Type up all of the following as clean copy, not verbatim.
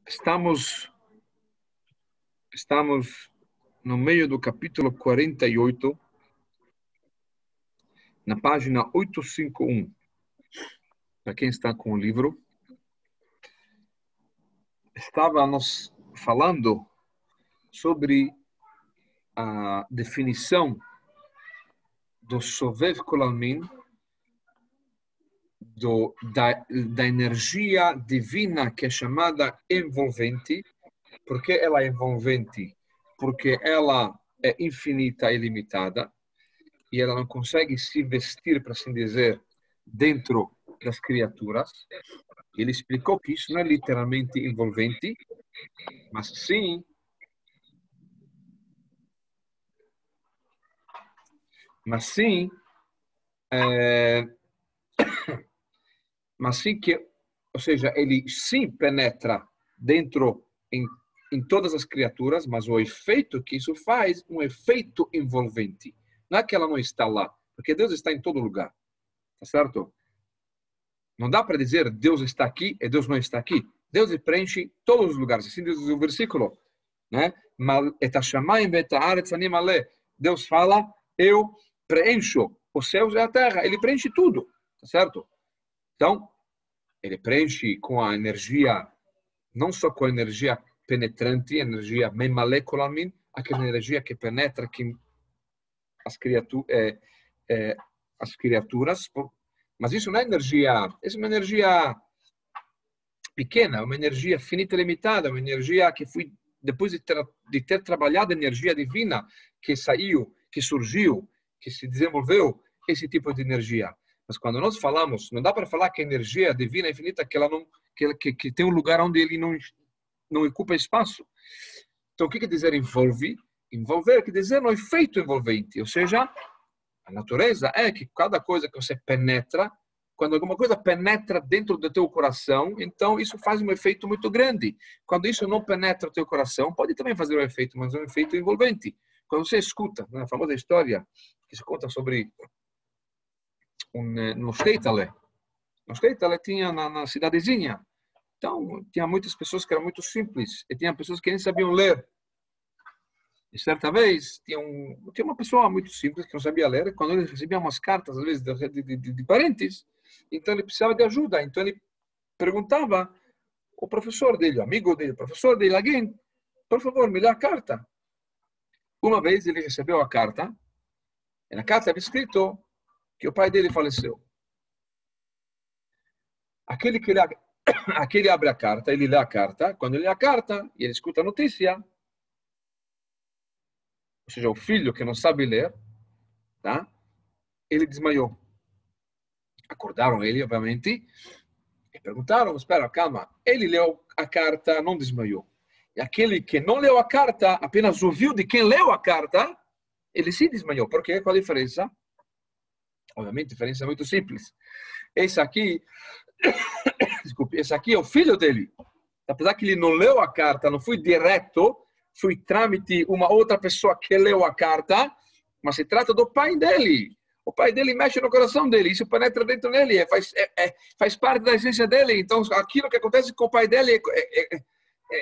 Estamos no meio do capítulo 48, na página 851. Para quem está com o livro, estávamos falando sobre a definição do Sovev Kol Almin, da energia divina que é chamada envolvente. Por que ela é envolvente? Porque ela é infinita e ilimitada e ela não consegue se vestir, para assim dizer, dentro das criaturas. Ele explicou que isso não é literalmente envolvente, mas sim que, ou seja, ele sim penetra dentro em todas as criaturas, mas o efeito que isso faz, um efeito envolvente. Não é que ela não está lá, porque Deus está em todo lugar, tá certo? Não dá para dizer Deus está aqui e Deus não está aqui. Deus preenche todos os lugares. Assim diz o versículo, né? Deus fala, eu preencho os céus e a terra. Ele preenche tudo, tá certo? Então, ele preenche com a energia, não só com a energia penetrante, energia memalekolamim, aquela energia que penetra as criaturas, mas isso não é energia, isso é uma energia pequena, uma energia finita e limitada, uma energia que foi depois de ter trabalhado a energia divina, que saiu, que surgiu, que se desenvolveu, esse tipo de energia. Mas quando nós falamos, não dá para falar que a energia divina é infinita, que ela não, que tem um lugar onde ele não ocupa espaço. Então, o que quer dizer envolve? Envolver quer dizer no efeito envolvente, ou seja, a natureza é que cada coisa que você penetra, quando alguma coisa penetra dentro do teu coração, então isso faz um efeito muito grande. Quando isso não penetra o teu coração, pode também fazer um efeito, mas é um efeito envolvente. Quando você escuta, né, a famosa história que se conta sobre no Steitale. No Steitale tinha na cidadezinha. Então, tinha muitas pessoas que eram muito simples, e tinha pessoas que nem sabiam ler. E certa vez, tinha uma pessoa muito simples que não sabia ler, e quando ele recebia umas cartas, às vezes, de parentes, então ele precisava de ajuda. Então ele perguntava ao professor dele, amigo dele, professor dele, alguém, por favor, me dê a carta. Uma vez ele recebeu a carta, e na carta estava escrito que o pai dele faleceu. Aquele abre a carta, ele lê a carta, quando ele lê a carta e ele escuta a notícia, ou seja, o filho que não sabe ler, tá? Ele desmaiou. Acordaram ele, obviamente, e perguntaram, espera, calma, ele leu a carta, não desmaiou. E aquele que não leu a carta, apenas ouviu de quem leu a carta, ele se desmaiou. Por quê? Qual a diferença? Obviamente, a diferença é muito simples. Esse aqui é o filho dele. Apesar que ele não leu a carta, não foi direto, foi trâmite uma outra pessoa que leu a carta, mas se trata do pai dele. O pai dele mexe no coração dele, isso penetra dentro dele, faz parte da essência dele. Então, aquilo que acontece com o pai dele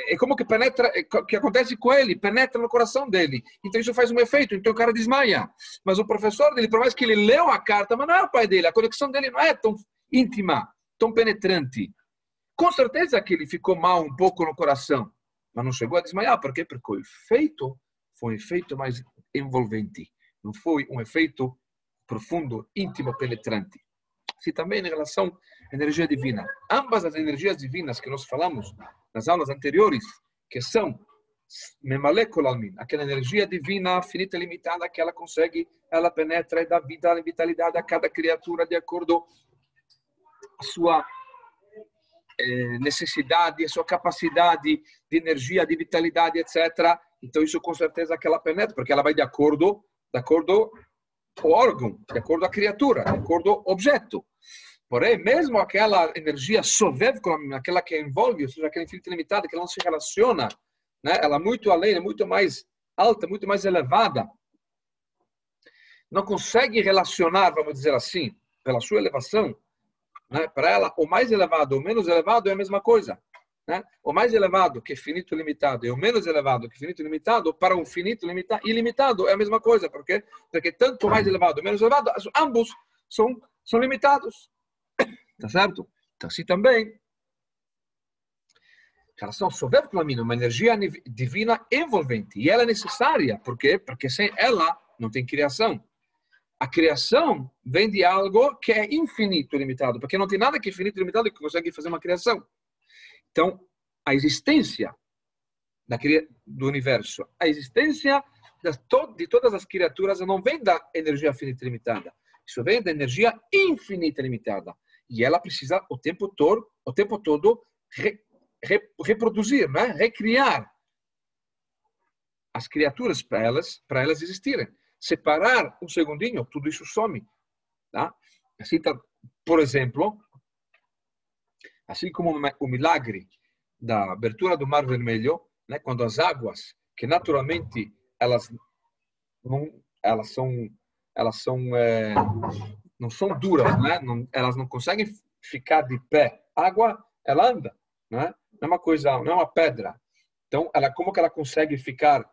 é como que penetra, que acontece com ele, penetra no coração dele. Então, isso faz um efeito, então o cara desmaia. Mas o professor dele, por mais que ele leu a carta, mas não é o pai dele, a conexão dele não é tão íntima, tão penetrante. Com certeza que ele ficou mal um pouco no coração, mas não chegou a desmaiar. Por quê? Porque o efeito foi um efeito mais envolvente. Não foi um efeito profundo, íntimo, penetrante. Se também em relação à energia divina. Ambas as energias divinas que nós falamos nas aulas anteriores, que são Memalekolalmin, aquela energia divina, finita e limitada, que ela penetra e dá vida e vitalidade a cada criatura de acordo com a sua necessidade, a sua capacidade de energia, de vitalidade, etc. Então isso com certeza que ela penetra, porque ela vai de acordo com o órgão, de acordo com a criatura, de acordo com o objeto. Porém, mesmo aquela energia sovev, aquela que envolve, ou seja, aquela infinita limitada, que ela não se relaciona, né? Ela é muito além, é muito mais alta, muito mais elevada, não consegue relacionar, vamos dizer assim, pela sua elevação, né? Para ela, o mais elevado ou o menos elevado é a mesma coisa. né? O mais elevado, que é finito e limitado, e o menos elevado, que é finito e limitado, para um finito e ilimitado é a mesma coisa. Por quê? Porque tanto mais elevado e menos elevado, ambos são limitados. Tá certo? Então, assim também, em relação ao Sovev Klamim, uma energia divina envolvente, e ela é necessária. Por quê? Porque sem ela não tem criação. A criação vem de algo que é infinito e limitado, porque não tem nada que é infinito e limitado que consegue fazer uma criação. Então, a existência do universo, a existência de todas as criaturas não vem da energia finita e limitada. Isso vem da energia infinita e limitada. E ela precisa o tempo todo reproduzir, né? Recriar as criaturas para elas existirem. Separar um segundinho, tudo isso some. Tá? Assim, por exemplo, assim como o milagre da abertura do Mar Vermelho, né, quando as águas, que naturalmente elas não são duras, né? Elas não conseguem ficar de pé. A água, ela anda, né? Não é uma coisa, não é uma pedra. Então, como que ela consegue ficar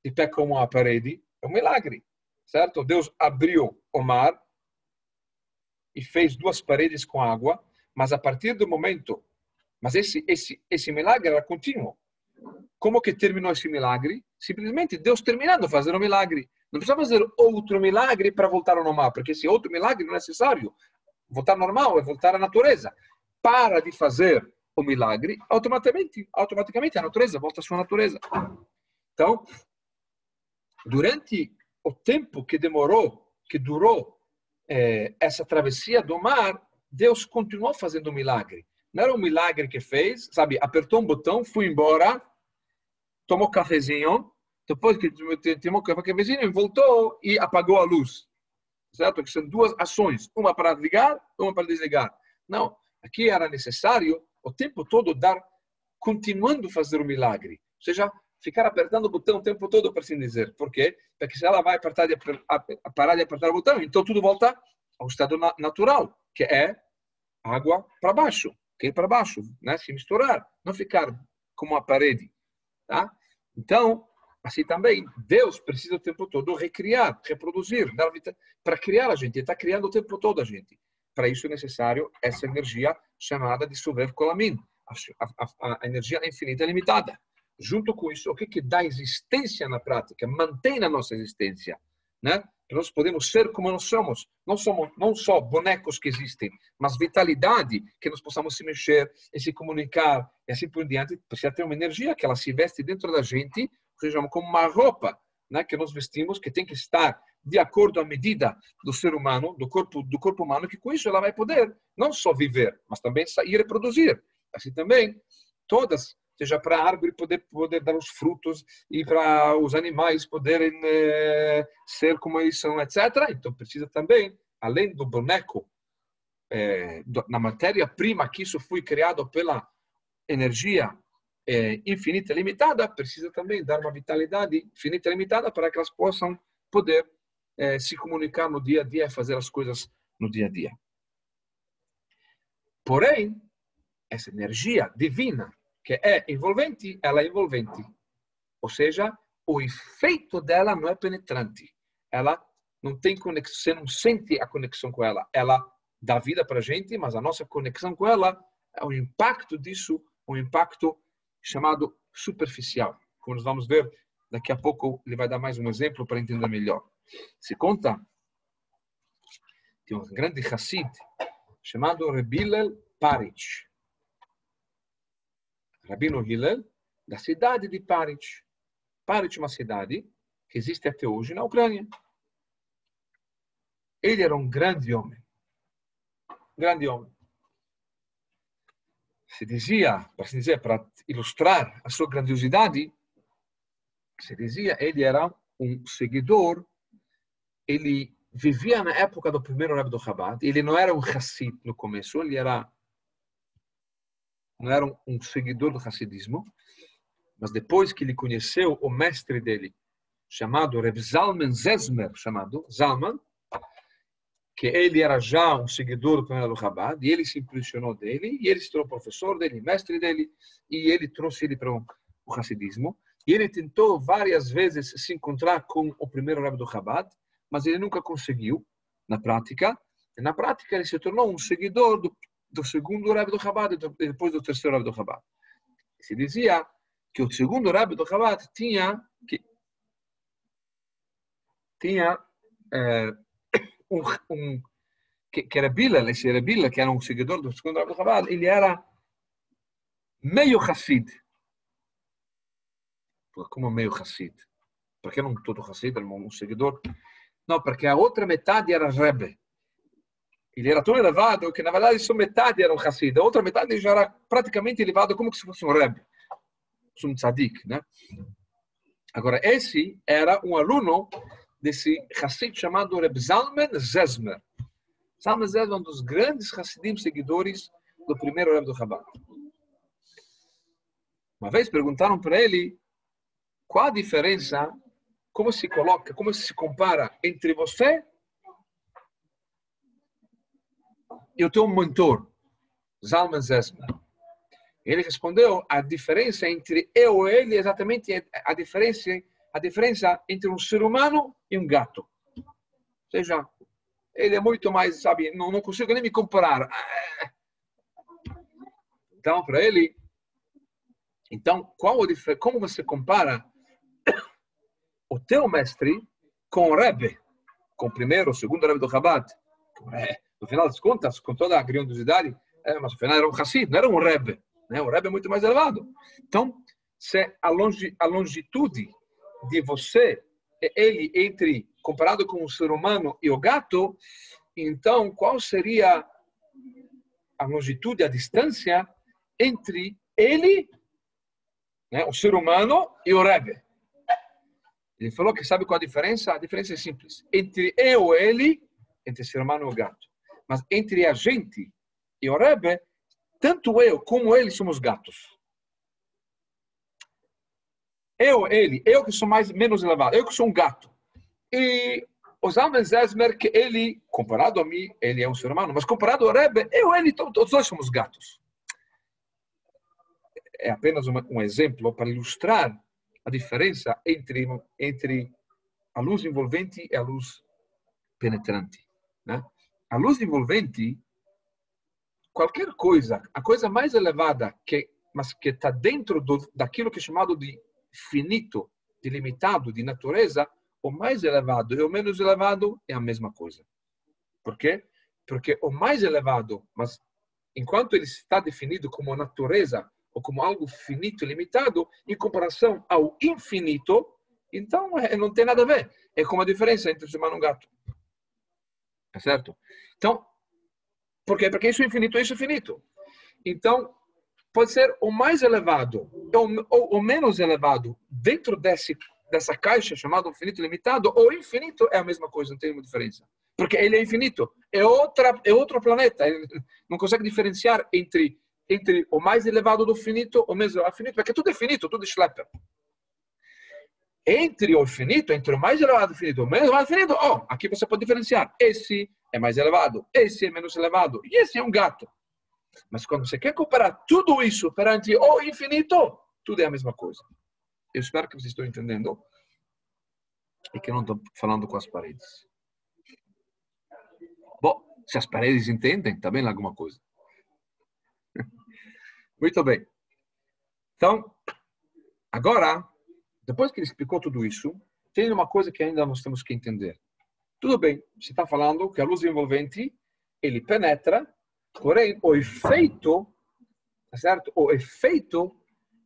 de pé como uma parede? É um milagre, certo? Deus abriu o mar e fez duas paredes com água, mas a partir do momento, mas esse milagre era contínuo. Como que terminou esse milagre? Simplesmente Deus terminando de fazer o milagre. Não precisa fazer outro milagre para voltar ao normal, porque esse outro milagre não é necessário. Voltar ao normal é voltar à natureza. Para de fazer o milagre, automaticamente a natureza volta à sua natureza. Então, durante o tempo que durou essa travessia do mar, Deus continuou fazendo o milagre. Não era um milagre que fez, sabe? Apertou um botão, foi embora, tomou cafezinho, depois que tomou cafezinho, voltou e apagou a luz. Certo? Que são duas ações, uma para ligar, uma para desligar. Não, aqui era necessário o tempo todo continuando a fazer o milagre. Ou seja, ficar apertando o botão o tempo todo, para assim dizer. Por quê? Porque se ela vai parar de apertar o botão, então tudo volta ao estado natural, que é água para baixo, cair para baixo, né? Se misturar, não ficar como uma parede. Tá? Então, assim também, Deus precisa o tempo todo recriar, reproduzir, para criar a gente. Ele está criando o tempo todo a gente. Para isso é necessário essa energia chamada de Sovev Klamim, a energia infinita e limitada. Junto com isso, o que dá existência na prática, mantém a nossa existência, né? Nós podemos ser como nós somos. Não só bonecos que existem, mas vitalidade, que nós possamos se mexer e se comunicar e assim por diante. Precisa ter uma energia que ela se veste dentro da gente, ou seja, como uma roupa, né, que nós vestimos, que tem que estar de acordo à medida do ser humano, do corpo humano, que com isso ela vai poder não só viver, mas também sair e reproduzir. Assim também, todas, seja para a árvore poder dar os frutos e para os animais poderem ser como eles são, etc. Então precisa também, além do boneco, na matéria-prima, que isso foi criado pela energia infinita e limitada, precisa também dar uma vitalidade infinita e limitada para que elas possam poder se comunicar no dia a dia e fazer as coisas no dia a dia. Porém, essa energia divina, que é envolvente, ela é envolvente. Ou seja, o efeito dela não é penetrante. Ela não tem conexão, você não sente a conexão com ela. Ela dá vida para a gente, mas a nossa conexão com ela, o impacto disso, um impacto chamado superficial. Como nós vamos ver, daqui a pouco ele vai dar mais um exemplo para entender melhor. Se conta de um grande Hassid chamado Rabbi Hillel Paritch. Rabino Hillel, da cidade de Paritch. Paritch é uma cidade que existe até hoje na Ucrânia. Ele era um grande homem. Grande homem. Se dizia, para assim dizer, para ilustrar a sua grandiosidade, se dizia, ele era um seguidor, ele vivia na época do primeiro Rebbe do Chabad, ele não era um Hassid no começo, ele não era um seguidor do Hassidismo, mas depois que ele conheceu o mestre dele, chamado Reb Zalman Zesmer, chamado Zalman, que ele era já um seguidor do Chabad, e ele se impressionou dele, e ele se tornou professor dele, mestre dele, e ele trouxe ele para o Hassidismo. E ele tentou várias vezes se encontrar com o primeiro Rebbe do Chabad, mas ele nunca conseguiu, na prática. E na prática, ele se tornou um seguidor do segundo Rebbe do Chabad e depois do terceiro Rebbe do Chabad. Se dizia que o segundo Rebbe do Chabad tinha que era Billel, esse era Billel, que era um seguidor do segundo Rebbe do Chabad, ele era meio Hassid. Como meio Hassid? Porque não todo Hassid era um seguidor. Não, porque a outra metade era Rebbe. Ele era tão elevado que, na verdade, só metade era um Hassid. A outra metade já era praticamente elevado como se fosse um Rebbe. Um tzadik, né? Agora, esse era um aluno desse Hassid chamado Reb Zalman Zezmer. Zalman Zezmer é um dos grandes Hassidim seguidores do primeiro Rebbe do Chabad. Uma vez perguntaram para ele qual a diferença, como se coloca, como se compara entre você e o teu mentor, Zalman Zezmer. Ele respondeu: a diferença entre eu e ele é exatamente a diferença entre um ser humano e um gato. Ou seja, ele é muito mais, sabe, não consigo nem me comparar. Então, para ele, como você compara o teu mestre com o Rebbe, com o primeiro, o segundo Rebbe do Chabad? No final das contas, com toda a grandiosidade, mas no final era um Hassid, não era um Rebbe. Né? O Rebbe é muito mais elevado. Então, se a longitude de você e ele comparado com o ser humano e o gato, então qual seria a longitude, a distância entre ele, né, o ser humano, e o Rebbe? Ele falou que sabe qual a diferença? A diferença é simples. Entre eu e ele, entre o ser humano e o gato. Mas entre a gente e o Rebbe, tanto eu como ele somos gatos. Eu que sou menos elevado, eu que sou um gato. E o Zalman Zezmer, que ele, comparado a mim, ele é um ser humano, mas comparado ao Rebbe, eu e ele, todos nós somos gatos. É apenas um exemplo para ilustrar a diferença entre a luz envolvente e a luz penetrante. Né? A luz envolvente, qualquer coisa, a coisa mais elevada, mas que está dentro daquilo que é chamado de finito, de limitado, de natureza, o mais elevado e o menos elevado é a mesma coisa. Por quê? Porque o mais elevado, mas enquanto ele está definido como natureza ou como algo finito e limitado, em comparação ao infinito, então não tem nada a ver. É como a diferença entre o ser humano e um gato. É certo? Então, por quê? Porque isso é infinito, isso é finito. Então, pode ser o mais elevado ou o menos elevado dentro dessa caixa chamada infinito limitado, ou infinito é a mesma coisa, não tem nenhuma diferença. Porque ele é infinito, é outro planeta. Ele não consegue diferenciar entre o mais elevado do finito, o menos elevado do finito, porque tudo é finito, tudo é schlepper. Entre o infinito, entre o mais elevado do finito e o menos elevado do finito, aqui você pode diferenciar. Esse é mais elevado, esse é menos elevado, e esse é um gato. Mas quando você quer comparar tudo isso perante o infinito, tudo é a mesma coisa. Eu espero que vocês estão entendendo e que eu não estou falando com as paredes. Bom, se as paredes entendem, está bem alguma coisa. Muito bem. Então, agora, depois que ele explicou tudo isso, tem uma coisa que ainda nós temos que entender. Tudo bem, você está falando que a luz envolvente, ele penetra, porém, o efeito, tá certo? O efeito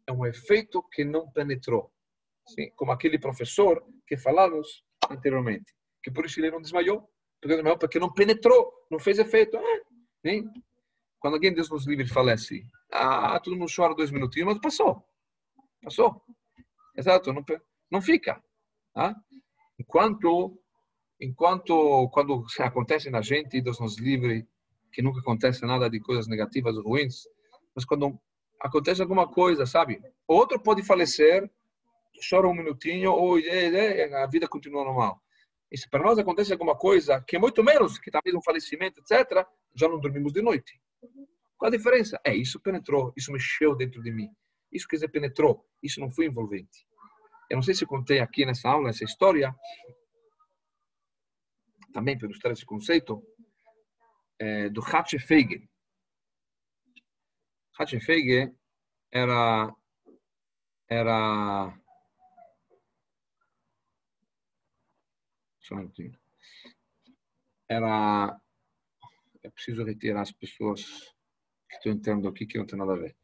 é um efeito que não penetrou. Sim? Como aquele professor que falamos anteriormente, que por isso ele não desmaiou, porque não penetrou, não fez efeito. Hein? Quando alguém, Deus nos livre, falece, todo mundo chora 2 minutinhos, mas passou. Exato, não fica. Tá? Enquanto quando acontece na gente, Deus nos livre, que nunca acontece nada de coisas negativas ou ruins, mas quando acontece alguma coisa, sabe? Outro pode falecer, chora 1 minutinho, ou a vida continua normal. E se para nós acontece alguma coisa, que é muito menos, que talvez um falecimento, etc., já não dormimos de noite. Qual a diferença? Isso penetrou, isso mexeu dentro de mim. Isso quer dizer penetrou, isso não foi envolvente. Eu não sei se contei aqui nessa aula, essa história, também para ilustrar esse conceito, do Hatche Feige. Hatche Feige era eu preciso retirar as pessoas que estão entrando aqui que não tem nada a ver.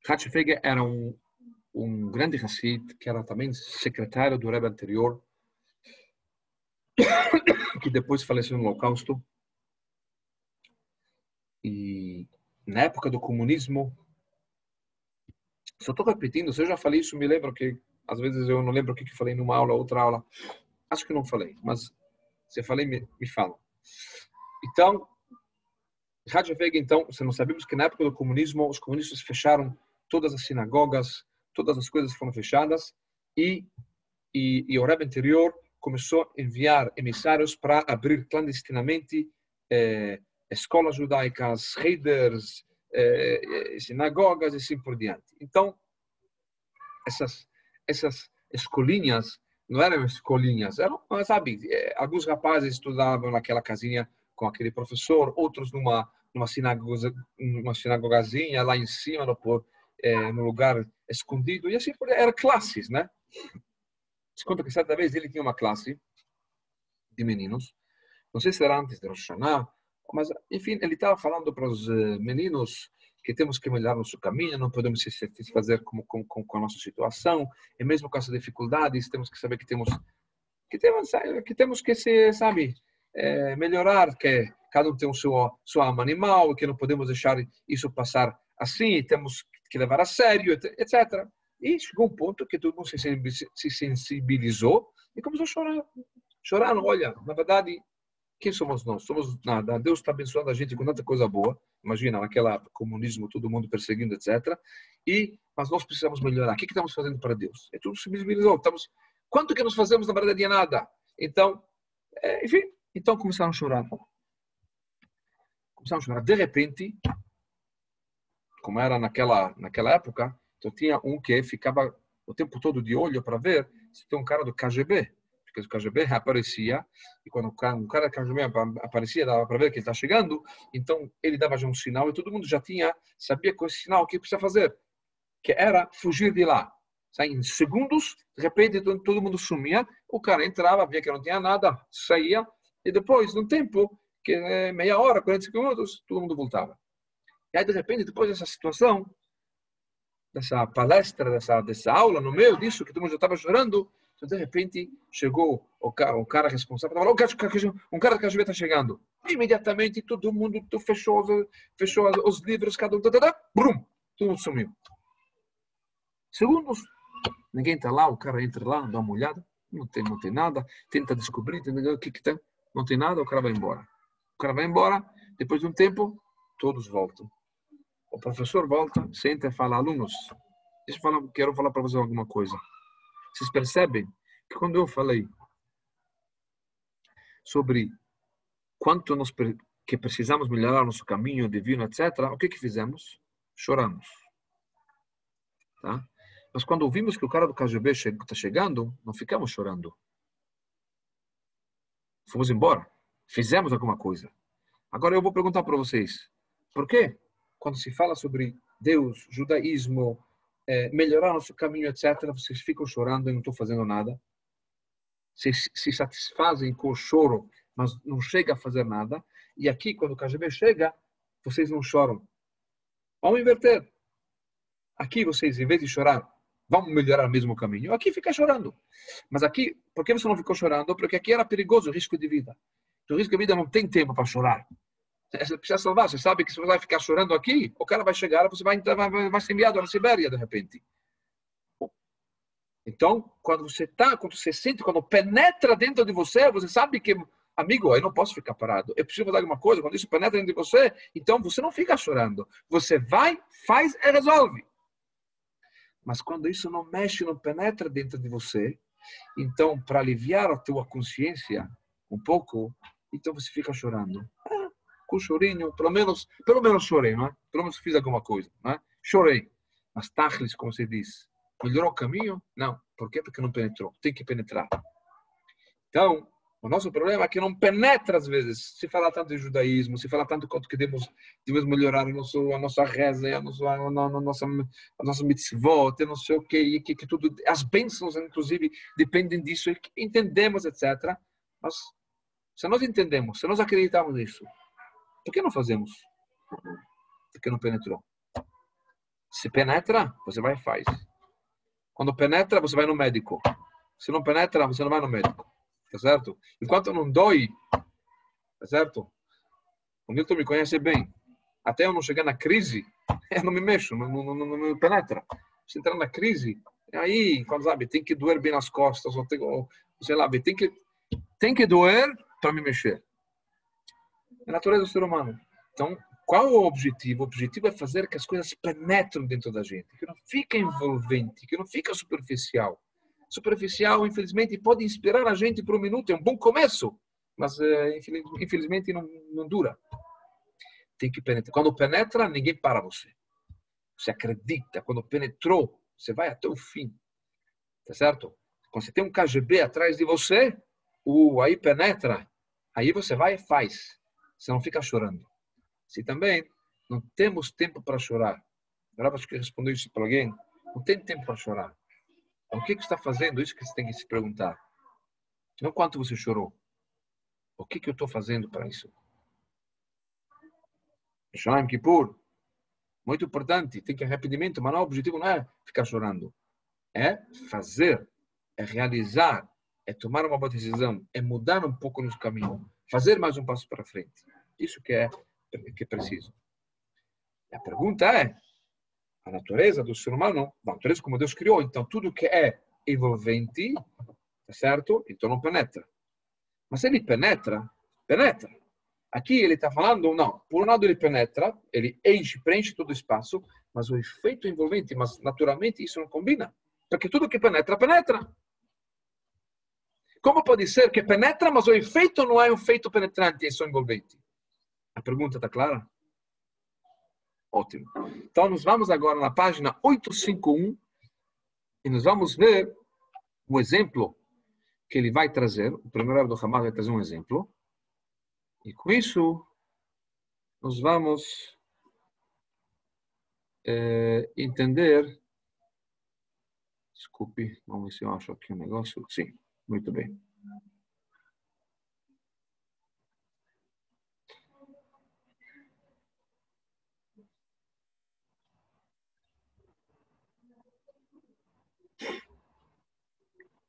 Hatche Feige era um grande Hassid, que era também secretário do Rebbe anterior, que depois faleceu no Holocausto. E na época do comunismo, só estou repetindo, se eu já falei isso, me lembro que, às vezes eu não lembro o que falei numa aula, outra aula. Acho que não falei, mas se eu falei, me fala. Então, Hatche Feige, então, se nós sabemos que na época do comunismo, os comunistas fecharam todas as sinagogas, todas as coisas foram fechadas, e o Rebbe anterior começou a enviar emissários para abrir clandestinamente escolas judaicas, reiders, sinagogas e assim por diante. Então, essas escolinhas não eram escolinhas, eram, sabe, alguns rapazes estudavam naquela casinha com aquele professor, outros numa sinagogazinha lá em cima, no lugar escondido, e assim por diante. Eram classes, né? Se conta que certa vez ele tinha uma classe de meninos, não sei se era antes de Rosh Hashanah, mas, enfim, ele estava falando para os meninos que temos que melhorar nosso caminho, não podemos se satisfazer com a nossa situação, e mesmo com essas dificuldades, temos que saber que temos que se, sabe, melhorar, que cada um tem sua alma animal, que não podemos deixar isso passar assim, temos que levar a sério, etc. E chegou um ponto que todo mundo se sensibilizou e começou a chorar. Choraram, olha, na verdade, quem somos nós? Somos nada. Deus está abençoando a gente com tanta coisa boa. Imagina, naquela comunismo, todo mundo perseguindo, etc. Mas nós precisamos melhorar. O que estamos fazendo para Deus? É tudo se sensibilizou. Quanto que nós fazemos, na verdade, é nada. Então, enfim, então começaram a chorar. De repente, como era naquela época, então tinha um que ficava o tempo todo de olho para ver se tem um cara do KGB. Porque o KGB aparecia, e quando um cara do KGB aparecia, dava para ver que ele está chegando, então ele dava já um sinal, e todo mundo já sabia com esse sinal o que precisa fazer, que era fugir de lá. Em segundos, de repente, todo mundo sumia, o cara entrava, via que não tinha nada, saía, e depois, num tempo, que é meia hora, 40 minutos, todo mundo voltava. E aí, de repente, depois dessa situação, dessa palestra, dessa aula, no meio disso, que todo mundo já estava chorando, então, de repente, chegou o cara responsável, falou, um cara do KGB está chegando. Imediatamente, todo mundo fechou os livros, cada um, brum, todo mundo sumiu. Segundos, ninguém está lá, o cara entra lá, dá uma olhada, não tem nada, tenta descobrir, o que tem, não tem nada, o cara vai embora. Depois de um tempo, todos voltam. O professor volta, senta e fala, alunos, quero falar para vocês alguma coisa. Vocês percebem que quando eu falei sobre quanto que precisamos melhorar nosso caminho divino, etc., o que fizemos? Choramos. Tá? Mas quando ouvimos que o cara do KGB está chegando, não ficamos chorando. Fomos embora. Fizemos alguma coisa. Agora eu vou perguntar para vocês, por quê? Quando se fala sobre Deus, judaísmo, melhorar nosso caminho, etc., vocês ficam chorando e não estão fazendo nada. Vocês se satisfazem com o choro, mas não chega a fazer nada. E aqui, quando o KGB chega, vocês não choram. Vamos inverter. Aqui vocês, em vez de chorar, vão melhorar mesmo o caminho. Aqui fica chorando. Mas aqui, por que você não ficou chorando? Porque aqui era perigoso, risco de vida. O risco de vida não tem tempo para chorar. Você precisa salvar. Você sabe que se você vai ficar chorando aqui, o cara vai chegar, você vai ser enviado na Sibéria, de repente. Então, quando você sente, quando penetra dentro de você, você sabe que, amigo, eu não posso ficar parado. Eu preciso fazer alguma coisa. Quando isso penetra dentro de você, então você não fica chorando. Você vai, faz e resolve. Mas quando isso não mexe, não penetra dentro de você, então, para aliviar a tua consciência um pouco, então você fica chorando. Com chorinho, pelo menos chorei, não é? Pelo menos fiz alguma coisa, não é? Chorei. Mas tachlis, como se diz, melhorou o caminho? Não. Por quê? Porque não penetrou. Tem que penetrar. Então, o nosso problema é que não penetra às vezes. Se fala tanto de judaísmo, se fala tanto quanto que devemos melhorar a nossa reza, a nossa mitzvot, não sei o que tudo, as bênçãos, inclusive, dependem disso, e entendemos, etc. Mas, se nós entendemos, se nós acreditamos nisso, por que não fazemos? Porque não penetrou. Se penetra, você vai e faz. Quando penetra, você vai no médico. Se não penetra, você não vai no médico. Tá certo? Enquanto não dói, tá certo? O Newton me conhece bem. Até eu não chegar na crise, eu não me mexo, não me penetra. Se entrar na crise, aí, quando sabe, tem que doer bem nas costas, ou sei lá, tem que doer para me mexer. É a natureza do ser humano. Então, qual o objetivo? O objetivo é fazer que as coisas penetrem dentro da gente, que não fica envolvente, que não fica superficial. Superficial, infelizmente, pode inspirar a gente por um minuto, é um bom começo, mas infelizmente não dura. Tem que penetrar. Quando penetra, ninguém para você. Você acredita. Quando penetrou, você vai até o fim. Tá certo? Quando você tem um KGB atrás de você, aí penetra, aí você vai e faz. Você não fica chorando. Se também não temos tempo para chorar, agora acho que respondeu isso para alguém, não tem tempo para chorar. Então, o que você está fazendo? Isso que você tem que se perguntar. Não quanto você chorou. O que eu estou fazendo para isso? Yom Kippur, muito importante, tem que ir rapidamente, mas o objetivo não é ficar chorando. É fazer, é realizar, é tomar uma boa decisão, é mudar um pouco nos caminhos, fazer mais um passo para frente. Isso que é preciso. A pergunta é, a natureza do ser humano, a natureza como Deus criou, então tudo que é envolvente, tá certo? Então não penetra. Mas se ele penetra. Aqui ele está falando, não, por um lado ele penetra, ele preenche todo o espaço, mas o efeito envolvente, mas naturalmente isso não combina. Porque tudo que penetra, penetra. Como pode ser que penetra, mas o efeito não é um efeito penetrante, é só envolvente? A pergunta está clara? Ótimo. Então, nós vamos agora na página 851 e nós vamos ver o exemplo que ele vai trazer. O primeiro Rebbe do Chabad vai trazer um exemplo. E com isso, nós vamos entender... Desculpe, vamos ver se eu acho aqui um negócio. Sim, muito bem.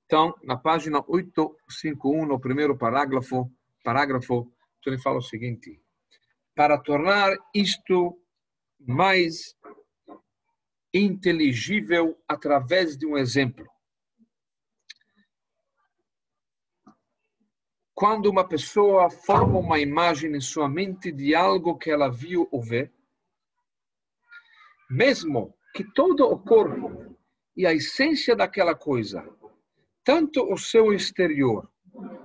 Então, na página 851, no primeiro parágrafo, ele fala o seguinte: para tornar isto mais inteligível através de um exemplo. Quando uma pessoa forma uma imagem em sua mente de algo que ela viu ou vê, mesmo que todo o corpo e a essência daquela coisa, tanto o seu exterior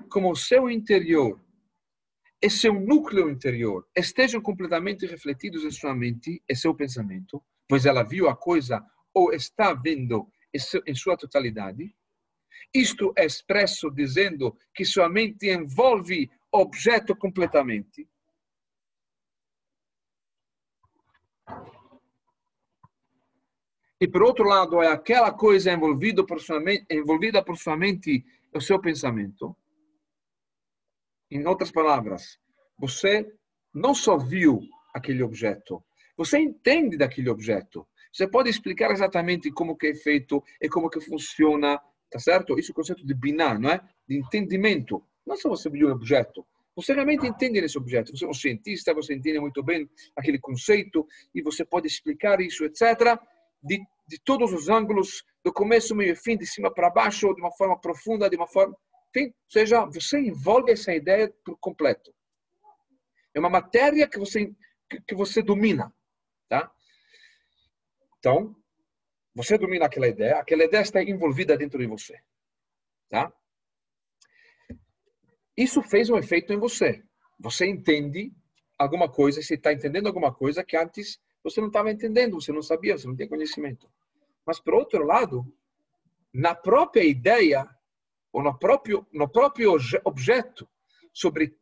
como o seu interior e seu núcleo interior estejam completamente refletidos em sua mente e seu pensamento, pois ela viu a coisa ou está vendo em sua totalidade, isto é expresso dizendo que sua mente envolve o objeto completamente. E por outro lado, é aquela coisa envolvida por sua mente e o seu pensamento. Em outras palavras, você não só viu aquele objeto, você entende daquele objeto. Você pode explicar exatamente como que é feito e como que funciona, tá certo? Isso é o conceito de biná, não é? De entendimento. Não só você viu o objeto, você realmente entende nesse objeto. Você é um cientista, você entende muito bem aquele conceito e você pode explicar isso, etc., de todos os ângulos, do começo, meio e fim, de cima para baixo, de uma forma profunda, de uma forma... Enfim, ou seja, você envolve essa ideia por completo. É uma matéria que você domina, tá? Então, você domina aquela ideia está envolvida dentro de você. Tá? Isso fez um efeito em você. Você entende alguma coisa, você está entendendo alguma coisa que antes você não estava entendendo, você não sabia, você não tinha conhecimento. Mas, por outro lado, na própria ideia, ou no próprio objeto, sobre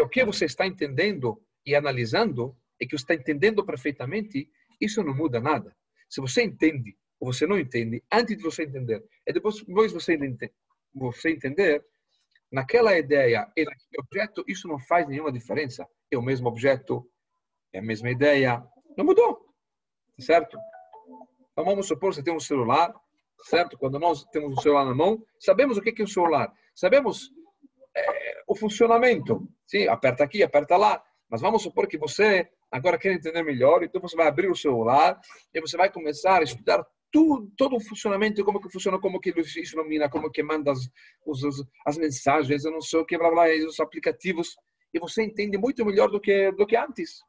o que você está entendendo e analisando, e que você está entendendo perfeitamente, isso não muda nada. Se você entende ou você não entende, antes de você entender, e depois você entender, naquela ideia e naquele objeto, isso não faz nenhuma diferença. É o mesmo objeto, é a mesma ideia, não mudou, certo? Então vamos supor que você tem um celular, certo? Quando nós temos um celular na mão, sabemos o que é um celular, sabemos o funcionamento. Sim, aperta aqui, aperta lá. Mas vamos supor que você agora quer entender melhor, então você vai abrir o celular e você vai começar a estudar todo o funcionamento, como que funciona, como que isso ilumina, como que manda as mensagens, eu não sei o que, blá, blá, os aplicativos, e você entende muito melhor do que antes.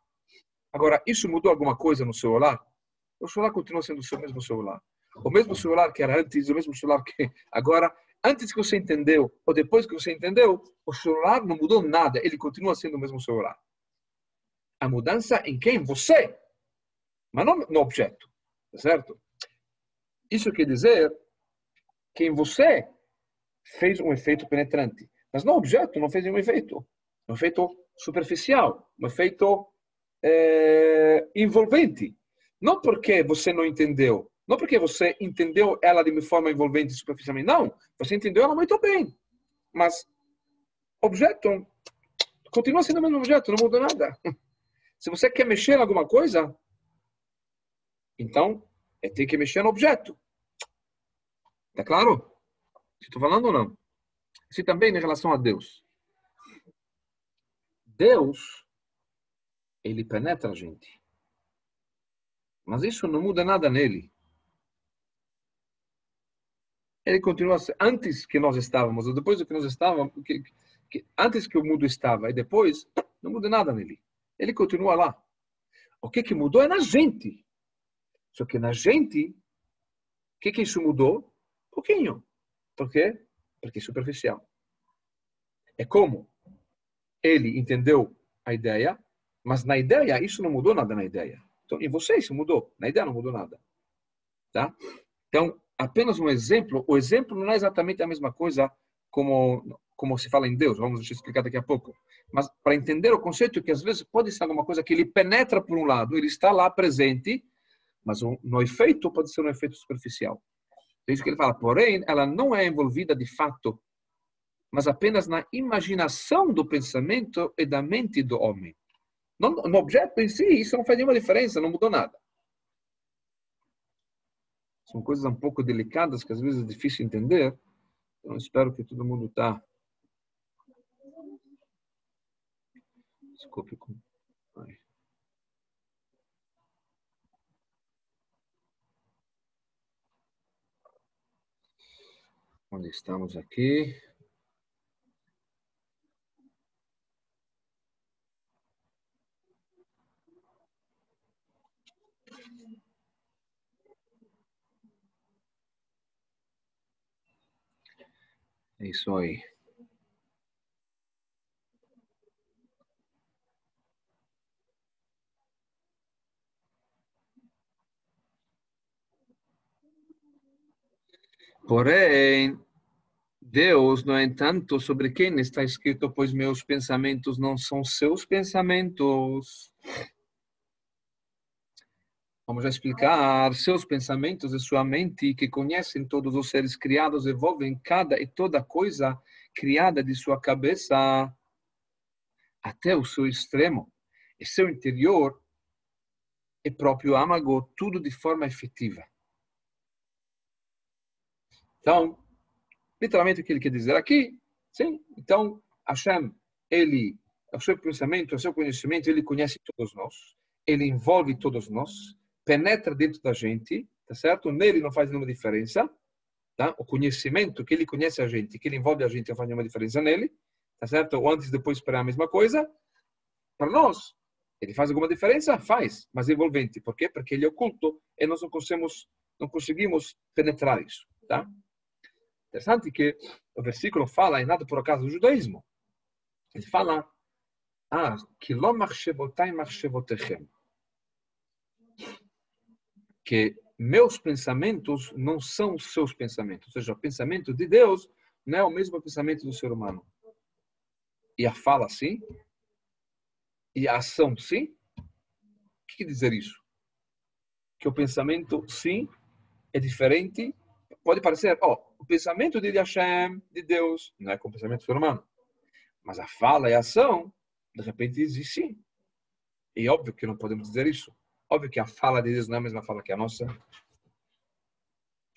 Agora, isso mudou alguma coisa no celular? O celular continua sendo o seu mesmo celular. O mesmo celular que era antes, o mesmo celular que agora. Antes que você entendeu, ou depois que você entendeu, o celular não mudou nada. Ele continua sendo o mesmo celular. A mudança em quem? Você. Mas não no objeto. Certo? Isso quer dizer que em você fez um efeito penetrante. Mas no objeto não fez nenhum efeito. Um efeito superficial. Um efeito envolvente. Não porque você não entendeu. Não porque você entendeu ela de uma forma envolvente e superficialmente. Não. Você entendeu ela muito bem. Mas objeto continua sendo o mesmo objeto, não muda nada. Se você quer mexer em alguma coisa, então tem que mexer no objeto. Tá claro? Estou falando ou não? Assim também em relação a Deus. Deus, ele penetra a gente. Mas isso não muda nada nele. Ele continua antes que nós estávamos, ou depois do que nós estávamos, antes que o mundo estava e depois, não muda nada nele. Ele continua lá. O que mudou é na gente. Só que na gente, o que isso mudou? Pouquinho. Por quê? Porque é superficial. É como ele entendeu a ideia, mas na ideia isso não mudou nada na ideia. Então, em você isso mudou, na ideia não mudou nada. Tá? Então, apenas um exemplo, o exemplo não é exatamente a mesma coisa como se fala em Deus, vamos explicar daqui a pouco. Mas para entender o conceito, que às vezes pode ser alguma coisa que ele penetra por um lado, ele está lá presente, mas no efeito pode ser um efeito superficial. É isso que ele fala. Porém, ela não é envolvida de fato, mas apenas na imaginação do pensamento e da mente do homem. No objeto em si, isso não faz nenhuma diferença, não mudou nada. São coisas um pouco delicadas que às vezes é difícil entender. Então, espero que todo mundo está... Desculpe. Onde estamos aqui? É isso aí. Porém, Deus, no entanto, sobre quem está escrito, pois meus pensamentos não são seus pensamentos. Vamos já explicar. Seus pensamentos e sua mente, que conhecem todos os seres criados, envolvem cada e toda coisa criada de sua cabeça até o seu extremo. E seu interior é próprio âmago, tudo de forma efetiva. Então, literalmente o que ele quer dizer aqui, sim, então Hashem, ele, o seu pensamento, o seu conhecimento, ele conhece todos nós, ele envolve todos nós, penetra dentro da gente, tá certo? Nele não faz nenhuma diferença, tá? O conhecimento que ele conhece a gente, que ele envolve a gente, não faz nenhuma diferença nele, tá certo? Ou antes, depois, para a mesma coisa. Para nós, ele faz alguma diferença? Faz, mas envolvente. Por quê? Porque ele é oculto e nós não conseguimos não conseguimos penetrar isso, tá? Interessante que o versículo fala, e nada por acaso do judaísmo, ele fala, que lo machshevotai machshevotechem, que meus pensamentos não são os seus pensamentos, ou seja, o pensamento de Deus não é o mesmo pensamento do ser humano. E a fala sim, e a ação sim. O que quer dizer isso? Que o pensamento sim é diferente. Pode parecer, o pensamento de Hashem, de Deus, não é com o pensamento do ser humano. Mas a fala e a ação, de repente, existe sim. E óbvio que não podemos dizer isso. Óbvio que a fala de Deus não é a mesma fala que a nossa.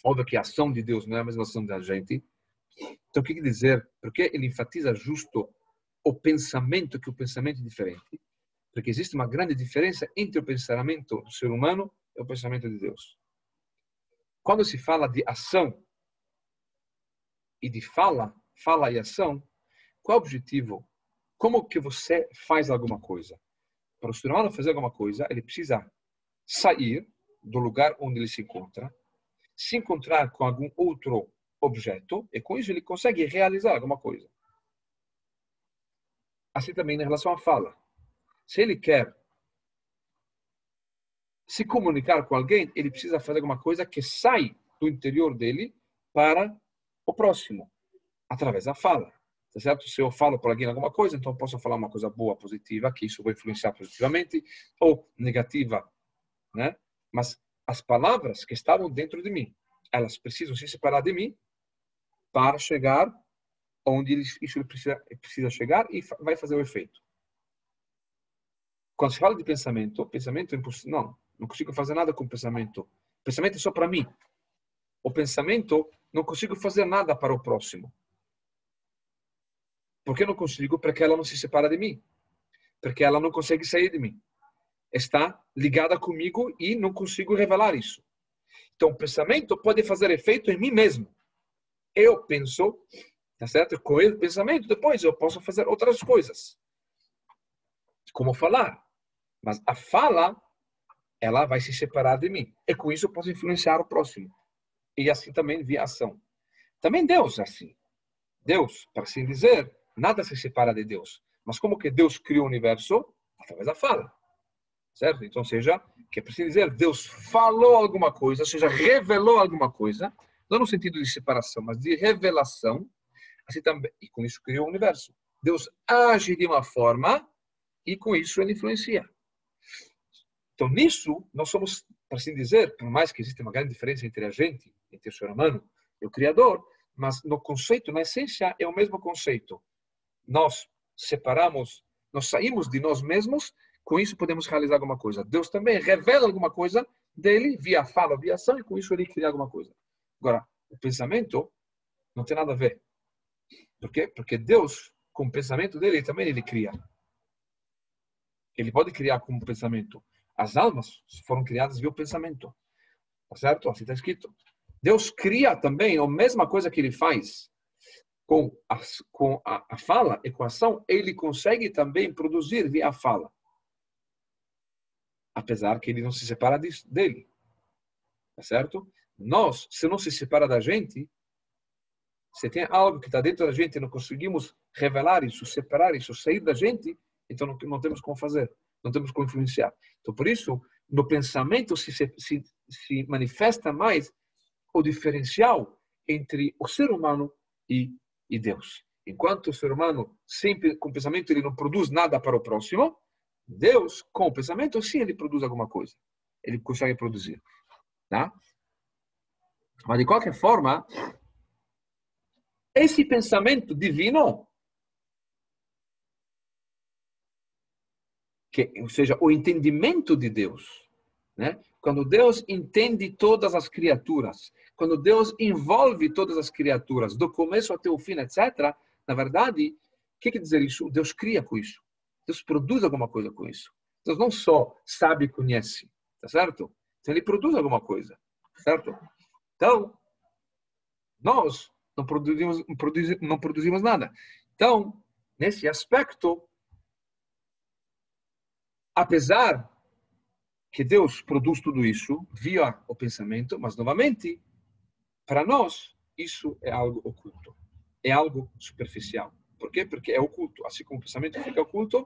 Óbvio que a ação de Deus não é a mesma ação da gente. Então, o que quer dizer? Porque ele enfatiza justo o pensamento, que o pensamento é diferente. Porque existe uma grande diferença entre o pensamento do ser humano e o pensamento de Deus. Quando se fala de ação e de fala e ação, qual é o objetivo? Como que você faz alguma coisa? Para o ser humano fazer alguma coisa, ele precisa sair do lugar onde ele se encontrar com algum outro objeto, e com isso ele consegue realizar alguma coisa. Assim também em relação à fala. Se ele quer se comunicar com alguém, ele precisa fazer alguma coisa que sai do interior dele para o próximo, através da fala. Tá certo? Se eu falo para alguém alguma coisa, então eu posso falar uma coisa boa, positiva, que isso vai influenciar positivamente, ou negativa, né? Mas as palavras que estavam dentro de mim, elas precisam se separar de mim para chegar onde isso precisa chegar e vai fazer o efeito. Quando se fala de pensamento é impossível. Não consigo fazer nada com o pensamento. O pensamento é só para mim. O pensamento, não consigo fazer nada para o próximo. Por que não consigo? Porque ela não se separa de mim. Porque ela não consegue sair de mim. Está ligada comigo e não consigo revelar isso. Então, o pensamento pode fazer efeito em mim mesmo. Eu penso, tá certo? Com o pensamento, depois eu posso fazer outras coisas. Como falar. Mas a fala, ela vai se separar de mim. E com isso eu posso influenciar o próximo. E assim também via ação. Também Deus é assim. Deus, para assim dizer, nada se separa de Deus. Mas como que Deus criou o universo? Através da fala. Certo? Então, seja, que é preciso dizer, Deus falou alguma coisa, ou seja, revelou alguma coisa, não no sentido de separação, mas de revelação, assim também, e com isso criou o universo. Deus age de uma forma e com isso ele influencia. Então, nisso, nós somos, para assim dizer, por mais que exista uma grande diferença entre a gente, entre o ser humano e o Criador, mas no conceito, na essência, é o mesmo conceito. Nós separamos, nós saímos de nós mesmos, com isso podemos realizar alguma coisa. Deus também revela alguma coisa dele, via fala, via ação, e com isso ele cria alguma coisa. Agora, o pensamento não tem nada a ver. Por quê? Porque Deus, com o pensamento dele, também ele cria. Ele pode criar com o pensamento. As almas foram criadas via o pensamento. Tá certo? Assim está escrito. Deus cria também a mesma coisa que ele faz com a fala e com a ação, ele consegue também produzir via fala. Apesar que ele não se separa dele. Tá certo? Nós, se não se separa da gente, se tem algo que está dentro da gente e não conseguimos revelar isso, separar isso, sair da gente, então não temos como fazer, não temos como influenciar. Então, por isso, no pensamento se manifesta mais o diferencial entre o ser humano e Deus. Enquanto o ser humano, sempre com o pensamento, ele não produz nada para o próximo, Deus, com o pensamento, sim, ele produz alguma coisa. Ele consegue produzir. Tá? Mas, de qualquer forma, esse pensamento divino, ou seja, o entendimento de Deus, né? Quando Deus entende todas as criaturas, quando Deus envolve todas as criaturas, do começo até o fim, etc., na verdade, o que quer dizer isso? Deus cria com isso. Deus produz alguma coisa com isso. Deus não só sabe e conhece, tá certo? Então ele produz alguma coisa, certo? Então, nós não produzimos nada. Então, nesse aspecto, apesar que Deus produz tudo isso via o pensamento, mas novamente, para nós, isso é algo oculto, é algo superficial. Por quê? Porque é oculto, assim como o pensamento fica oculto,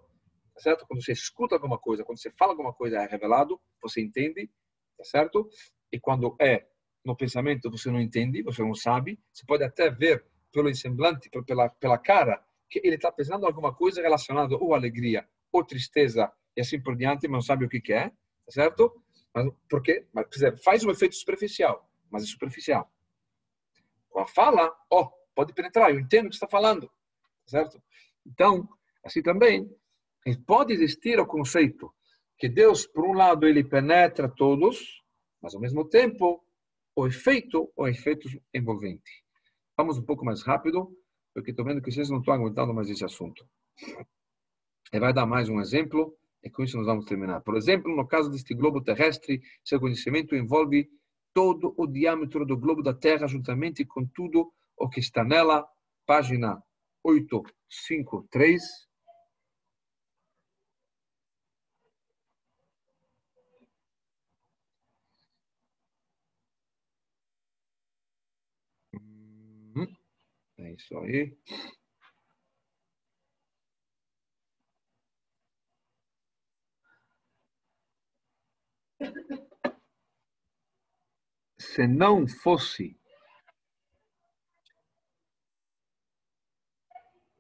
tá certo? Quando você escuta alguma coisa, quando você fala alguma coisa, é revelado, você entende, tá certo? E quando é no pensamento, você não entende, você não sabe, você pode até ver pelo semblante, pela cara, que ele está pensando alguma coisa relacionada ou alegria, ou tristeza, e assim por diante, mas não sabe o que é, tá certo? Mas, por quê? Mas, faz um efeito superficial, mas é superficial. Com a fala, pode penetrar, eu entendo o que você está falando, tá certo? Então, assim também, pode existir o conceito que Deus, por um lado, ele penetra todos, mas ao mesmo tempo, o efeito envolvente. Vamos um pouco mais rápido, porque estou vendo que vocês não estão aguentando mais esse assunto. E vai dar mais um exemplo, e com isso nós vamos terminar. Por exemplo, no caso deste globo terrestre, seu conhecimento envolve todo o diâmetro do globo da Terra, juntamente com tudo o que está nela. Página 853. É isso aí. Se não fosse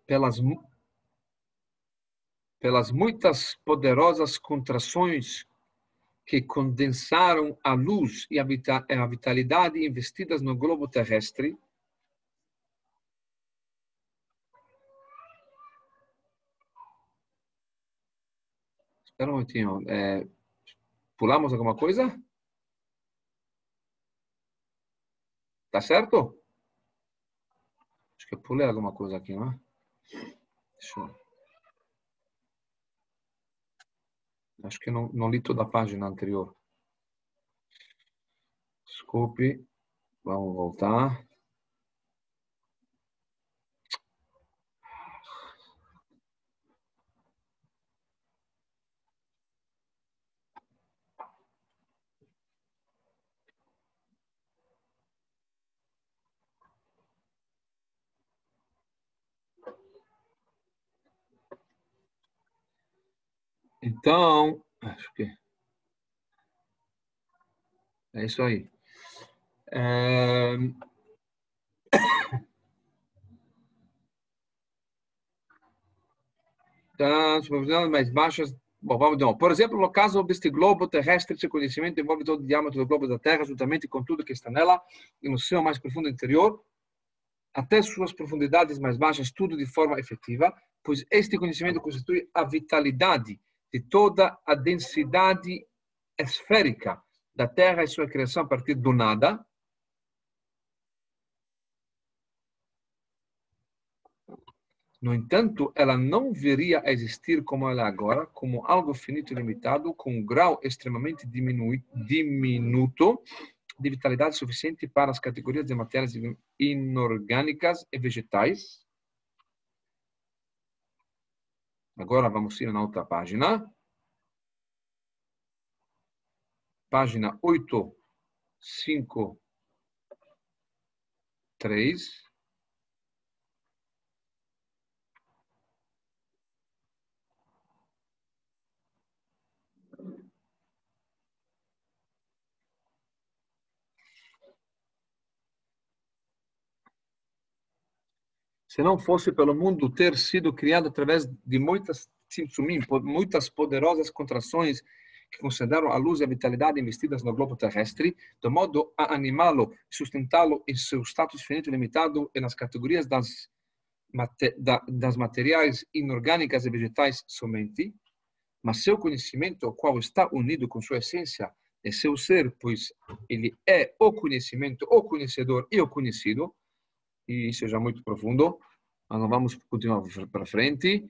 pelas muitas poderosas contrações que condensaram a luz e a vitalidade investidas no globo terrestre, espera um momentinho, pulamos alguma coisa? Tá certo? Acho que eu pulei alguma coisa aqui, não é? Acho que não li toda a página anterior. Desculpe. Vamos voltar. Então, acho que é isso aí. Supervisões mais baixas. Bom, vamos então. Por exemplo, no caso deste globo terrestre, seu conhecimento envolve todo o diâmetro do globo da Terra, juntamente com tudo que está nela, e no seu mais profundo interior, até suas profundidades mais baixas, tudo de forma efetiva, pois este conhecimento constitui a vitalidade de toda a densidade esférica da Terra e sua criação a partir do nada. No entanto, ela não viria a existir como ela é agora, como algo finito e limitado, com um grau extremamente diminuto de vitalidade suficiente para as categorias de matérias inorgânicas e vegetais. Agora vamos ir na outra página. Página 853. Se não fosse pelo mundo ter sido criado através de muitas poderosas contrações que consideraram a luz e a vitalidade investidas no globo terrestre, de modo a animá-lo e sustentá-lo em seu status finito e limitado e nas categorias das materiais inorgânicas e vegetais somente, mas seu conhecimento, o qual está unido com sua essência, é seu ser, pois ele é o conhecimento, o conhecedor e o conhecido, e isso é já muito profundo, mas não vamos continuar para frente.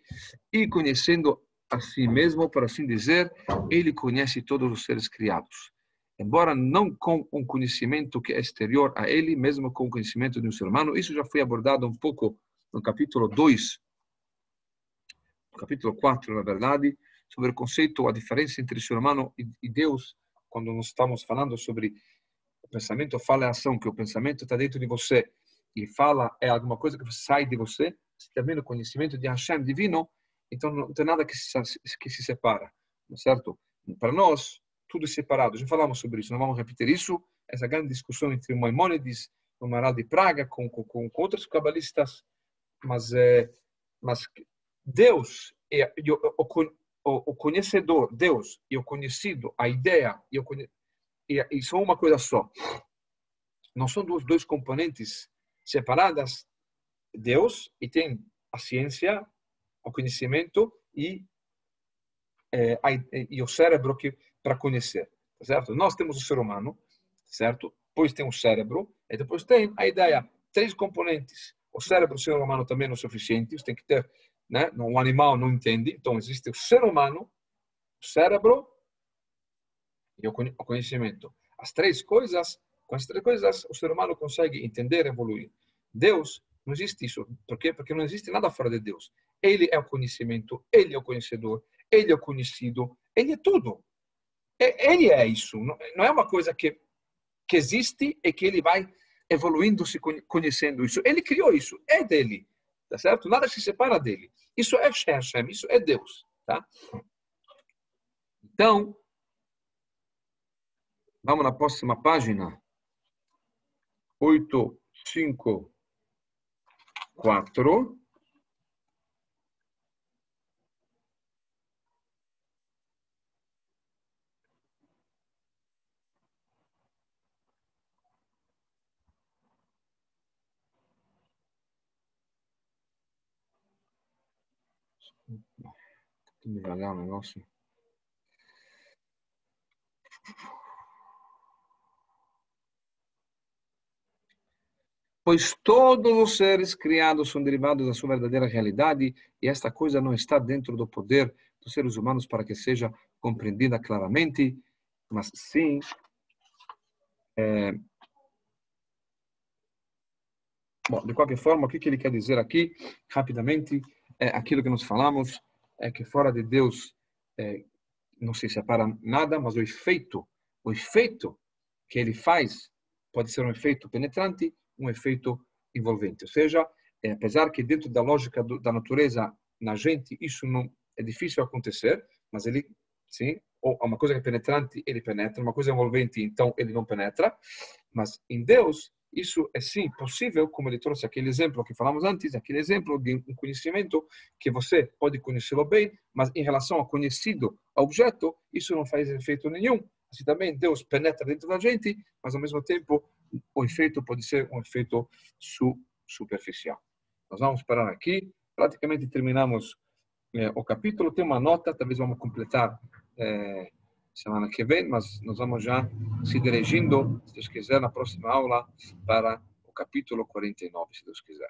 E conhecendo a si mesmo, por assim dizer, ele conhece todos os seres criados. Embora não com um conhecimento que é exterior a ele, mesmo com o conhecimento de um ser humano, isso já foi abordado um pouco no capítulo 2, no capítulo 4, na verdade, sobre o conceito, a diferença entre o ser humano e Deus, quando nós estamos falando sobre o pensamento, fala é ação, que o pensamento está dentro de você, e fala é alguma coisa que sai de você, se termina o conhecimento de Hashem divino, então não tem nada que se separa, certo? Para nós, tudo é separado. Já falamos sobre isso, não vamos repetir isso. Essa grande discussão entre o Maimônides, o Maharal de Praga, com outros cabalistas, mas Deus, o conhecedor, Deus, e o conhecido, a ideia, e são uma coisa só. Não são dois componentes separadas. Deus, e tem a ciência, o conhecimento e o cérebro para conhecer, certo? Nós temos o ser humano, certo? Depois tem o cérebro e depois tem a ideia. 3 componentes. O cérebro, o ser humano também não é suficiente. Você tem que ter, né? O animal não entende. Então existe o ser humano, o cérebro e o conhecimento. Com as 3 coisas, o ser humano consegue entender e evoluir. Deus, não existe isso. Por quê? Porque não existe nada fora de Deus. Ele é o conhecimento, ele é o conhecedor, ele é o conhecido, ele é tudo. Ele é isso. Não é uma coisa que existe e que ele vai evoluindo, se conhecendo isso. Ele criou isso, é dele, tá certo? Nada se separa dele. Isso é Hashem, isso é Deus, tá? Então, vamos na próxima página. 854. Devagar o negócio. Pois todos os seres criados são derivados da sua verdadeira realidade e esta coisa não está dentro do poder dos seres humanos para que seja compreendida claramente, mas sim bom, de qualquer forma, o que ele quer dizer aqui, rapidamente, é aquilo que nós falamos, é que fora de Deus não se separa nada, mas o efeito que ele faz pode ser um efeito penetrante, um efeito envolvente. Ou seja, apesar que dentro da lógica da natureza, na gente, isso não é difícil acontecer, mas ele, sim, ou uma coisa que é penetrante, ele penetra, uma coisa envolvente, então ele não penetra, mas em Deus, isso é sim possível, como ele trouxe aquele exemplo que falamos antes, aquele exemplo de um conhecimento que você pode conhecê-lo bem, mas em relação ao conhecido objeto, isso não faz efeito nenhum. Assim também Deus penetra dentro da gente, mas ao mesmo tempo o efeito pode ser um efeito superficial. Nós vamos parar aqui, praticamente terminamos o capítulo, tem uma nota, talvez vamos completar semana que vem, mas nós vamos já se dirigindo, se Deus quiser, na próxima aula para o capítulo 49, se Deus quiser.